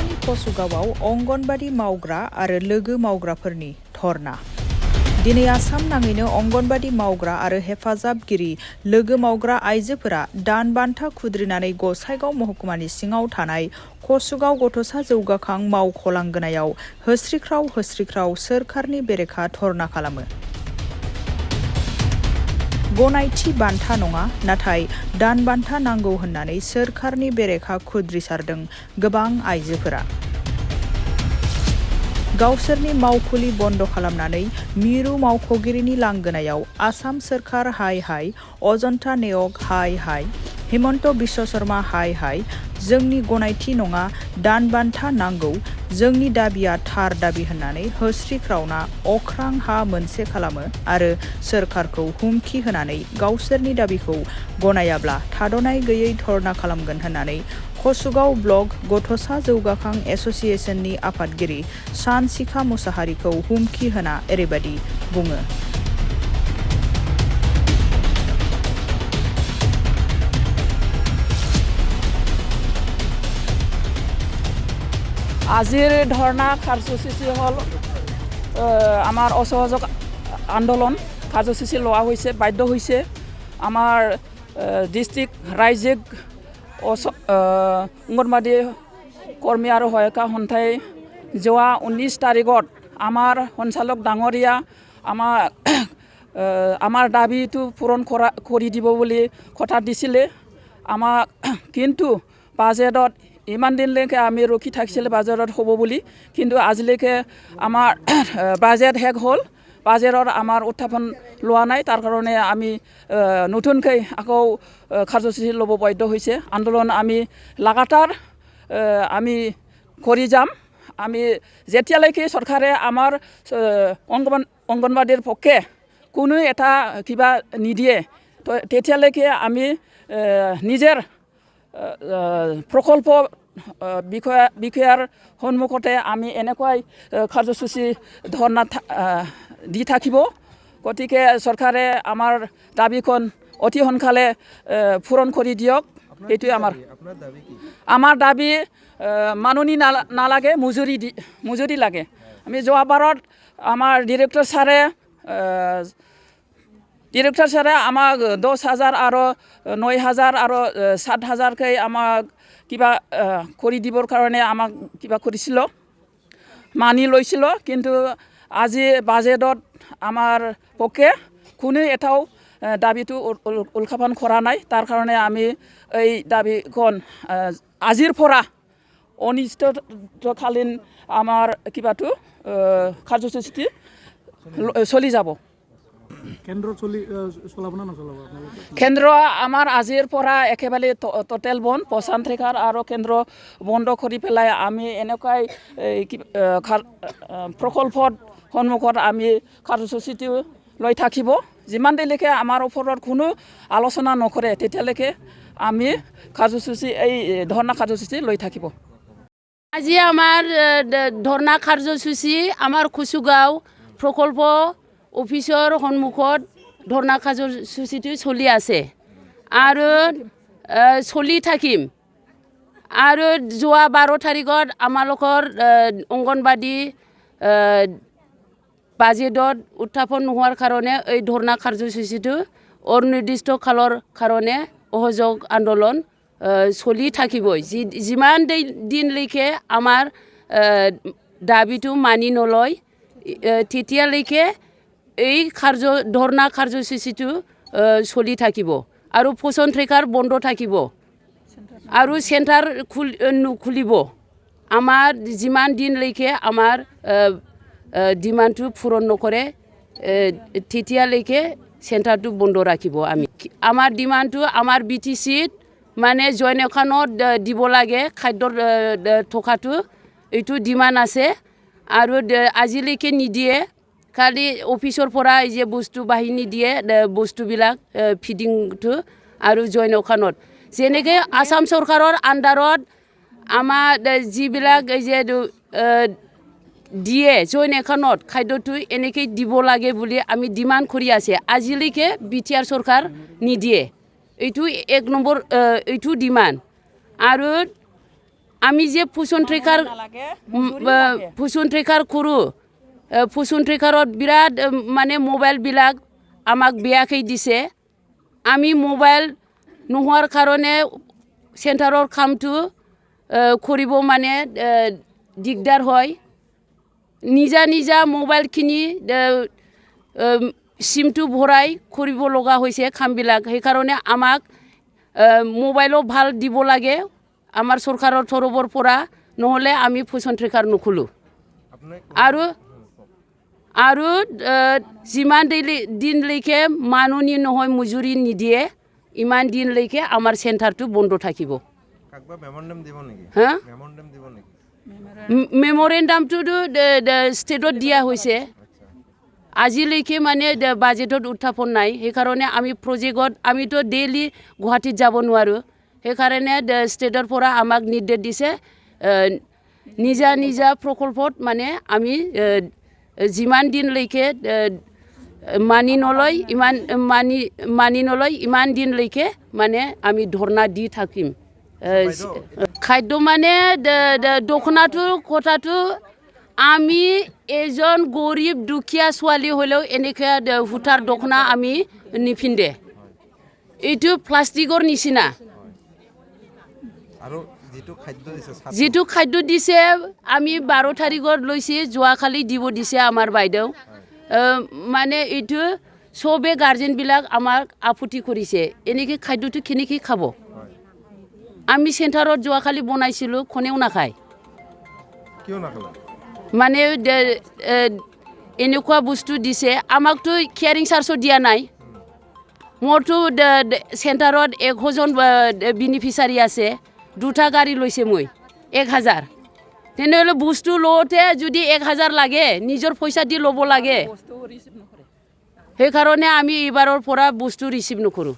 बाक्सानि कसुगावआव अंगनबादि मावग्रा आरो लोगो मावग्राफोरनि धरना। दिनै आसाम नाङैनो अंगनबादि मावग्रा आरो हेफाजाबगिरि लोगो मावग्रा आइजोफोरा दान बान्था खुद्रिनानै गसाइगाव महकुमानि सिङाव थानाय कसुगाव गथ'सा जौगाखां मावख'लांगोनायाव होस्रिख्राव सोरखारनि बेरेखा धरना खालामो। गनायथि बान्था नङा, नाथाय दान बान्था नांगौ होननानै सोरखारनि बेरेखा खुद्रिसारदों गोबां आइजोफोरा। गावसोरनि मावखुलि बन्द खालामनानै मिरु मावख'गिरिनि लांगोनायाव आसाम सोरखार हाय हाय, अजन्ता नेयक हाय हाय, हिमन्त बिश्व शर्मा हाय हाय, जोंनि गनायथि नङा, दान बान्था नांगौ, जोंनि दाबिया थार दाबि होननानै होस्रिख्रावना अख्रां हा मोनसे खालामो आरो सोरखारखौ हुमखि होनानै गावसोरनि दाबिखौ गनायाब्ला थाद'नाय गैयै धरना खालामगोन होननानै कसुगाव ब्लक गथ'सा जौगाखां एस'सियेसननि आफादगिरि सानसिखा मुसाहारिखौ हुमखि होना एरैबायदि बुङो। আজিৰ ধৰ্ণা কাৰ্যসূচী হ'ল আমাৰ অসহযোগ আন্দোলন কাৰ্যসূচী লোৱা হৈছে, বাধ্য হৈছে আমাৰ ডিষ্ট্ৰিক্ট ৰাজ্যিক অংগনবাদী কৰ্মী আৰু সহায়িকা সন্থাই যোৱা 19 তাৰিখত আমাৰ সঞ্চালক ডাঙৰীয়া আমাৰ দাবীটো পূৰণ কৰি দিব বুলি কথা দিছিলে আমাক, কিন্তু বাজেটত ইমান দিনলৈকে আমি ৰখি থাকিছিলে বাজেটত হ'ব বুলি, কিন্তু আজিলৈকে আমাৰ বাজেট শেষ হ'ল, বাজেটত আমাৰ উত্থাপন লোৱা নাই। তাৰ কাৰণে আমি নতুনকৈ আকৌ কাৰ্যসূচী ল'ব বাধ্য হৈছে। আন্দোলন আমি লাগাতাৰ আমি কৰি যাম। আমি যেতিয়ালৈকে চৰকাৰে আমাৰ অংগনবাদীৰ পক্ষে কোনো এটা কিবা নিদিয়ে তেতিয়ালৈকে আমি নিজৰ প্ৰকল্প বিষয়াৰ সন্মুখতে আমি এনেকুৱাই কাৰ্যসূচী ধৰ্ণা দি থাকিব। গতিকে চৰকাৰে আমাৰ দাবীখন অতি সোনকালে পূৰণ কৰি দিয়ক, এইটোৱে আমাৰ দাবী। মাননি নালাগে, মজুৰি লাগে। আমি যোৱাবাৰত আমাৰ ডিৰেক্টৰ ছাৰে আমাক 10,000 আৰু 9,000 আৰু 7,000কৈ আমাক কিবা কৰি দিবৰ কাৰণে আমাক কিবা কৰিছিল, মানি লৈছিল, কিন্তু আজি বাজেটত আমাৰ পক্ষে কোনো এটাও দাবীটো উত্থাপন কৰা নাই। তাৰ কাৰণে আমি এই দাবীখন আজিৰ পৰা অনিৰ্দিষ্টকালীন আমাৰ কিবাটো কাৰ্যসূচী চলি যাব। কেন্দ্ৰ আমাৰ আজিৰ পৰা একেবাৰে টোটেল বন্ধ, প্ৰশান্তিকাৰ আৰু কেন্দ্ৰ বন্ধ কৰি পেলাই আমি এনেকুৱাই প্ৰকল্পৰ সন্মুখত আমি কাৰ্যসূচীটো লৈ থাকিব। যিমান দেৰিলৈকে আমাৰ ওপৰত কোনো আলোচনা নকৰে তেতিয়ালৈকে আমি এই ধৰ্ণা কাৰ্যসূচী লৈ থাকিব। আজি আমাৰ ধৰ্ণা কাৰ্যসূচী আমাৰ কুচুগাঁও প্ৰকল্প অফিচৰ সন্মুখত ধৰ্ণা কাৰ্যসূচীটো চলি আছে আৰু চলি থাকিম। আৰু যোৱা 12 তাৰিখত আমালোকৰ অংগনবাদী বাজেটত উত্থাপন নোহোৱাৰ কাৰণে এই ধৰ্ণা কাৰ্যসূচীটো অনিৰ্দিষ্ট কালৰ কাৰণে অসহযোগ আন্দোলন চলি থাকিবই। যিমান দিনলৈকে আমাৰ দাবীটো মানি নলয় তেতিয়ালৈকে এই ধৰ্ণা কাৰ্যসূচীটো চলি থাকিব আৰু প্ৰশান্তিকাৰ বন্ধ থাকিব আৰু চেণ্টাৰ নুখুলিব। আমাৰ যিমান দিনলৈকে আমাৰ ডিমাণ্ডটো পূৰণ নকৰে তেতিয়ালৈকে চেণ্টাৰটো বন্ধ ৰাখিব। আমাৰ ডিমাণ্ডটো আমাৰ BTCত মানে জইন একাউণ্টত দিব লাগে, খাদ্যৰ থকাটো এইটো ডিমাণ্ড আছে আৰু আজিলৈকে নিদিয়ে। খালি অফিচৰ পৰা যে বস্তু বাহিনী দিয়ে বস্তুবিলাক ফিডিংটো আৰু জইন একাউণ্টত, যেনেকৈ আসাম চৰকাৰৰ আণ্ডাৰত আমাৰ যিবিলাক যে দিয়ে জইন একাউণ্টত খাদ্যটো এনেকৈ দিব লাগে বুলি আমি ডিমাণ্ড কৰি আছে। আজিলৈকে BTR চৰকাৰ নিদিয়ে। এইটো 1 নম্বৰ এইটো ডিমাণ্ড। আৰু আমি যে ফুচন ট্ৰেকাৰ কৰোঁ ফুচন ট্ৰেকাৰত বিৰাট মানে মোবাইলবিলাক আমাক বেয়াকৈ দিছে আমি মোবাইল নোহোৱাৰ কাৰণে চেণ্টাৰৰ কামটো কৰিব মানে দিগদাৰ হয় নিজা নিজা মোবাইলখিনি চিমটো ভৰাই কৰিব লগা হৈছে কামবিলাক সেইকাৰণে আমাক মোবাইলো ভাল দিব লাগে আমাৰ চৰকাৰৰ তৰফৰ পৰা নহ'লে আমি ফুচন ট্ৰেকাৰ নুখোলোঁ আৰু যিমান দিনলৈকে মানুহ নহয় মজুৰি নিদিয়ে ইমান দিনলৈকে আমাৰ চেণ্টাৰটো বন্ধ থাকিব মেমৰেণ্ডামটোতো ষ্টেটত দিয়া হৈছে আজিলৈকে মানে বাজেটত উত্থাপন নাই সেইকাৰণে আমি প্ৰজেক্টত আমিতো ডেইলি গুৱাহাটীত যাব নোৱাৰোঁ সেইকাৰণে ষ্টেটৰ পৰা আমাক নিৰ্দেশ দিছে নিজা নিজা প্ৰকল্পত মানে আমি যিমান দিনলৈকে মানি নলয় ইমান দিনলৈকে মানে আমি ধৰ্ণা দি থাকিম খাদ্য মানে দখনাটো কথাটো আমি এজন গৰীব দুখীয়া ছোৱালী হ'লেও এনেকৈ সূতাৰ দখনা আমি নিপিন্ধে এইটো প্লাষ্টিকৰ নিচিনা যিটো খাদ্য দিছে আমি 12 তাৰিখত লৈছে যোৱাকালি দিব দিছে আমাৰ বাইদেউ মানে এইটো চবে গাৰ্জেনবিলাক আমাক আপত্তি কৰিছে এনেকৈ খাদ্যটো কেনেকৈ খাব আমি চেণ্টাৰত যোৱাকালি বনাইছিলোঁ কোনেও নাখায় মানে এনেকুৱা বস্তু দিছে আমাকতো কেয়াৰিং চাৰ্জো দিয়া নাই মোৰতো চেণ্টাৰত 100জন বেনিফিচাৰী আছে 2টা গাড়ী লৈছে মই 1000 তেনেহ'লে বস্তু লওঁতে যদি 1000 লাগে নিজৰ পইচা দি ল'ব লাগে সেইকাৰণে আমি এইবাৰৰ পৰা বস্তু ৰিচিভ নকৰোঁ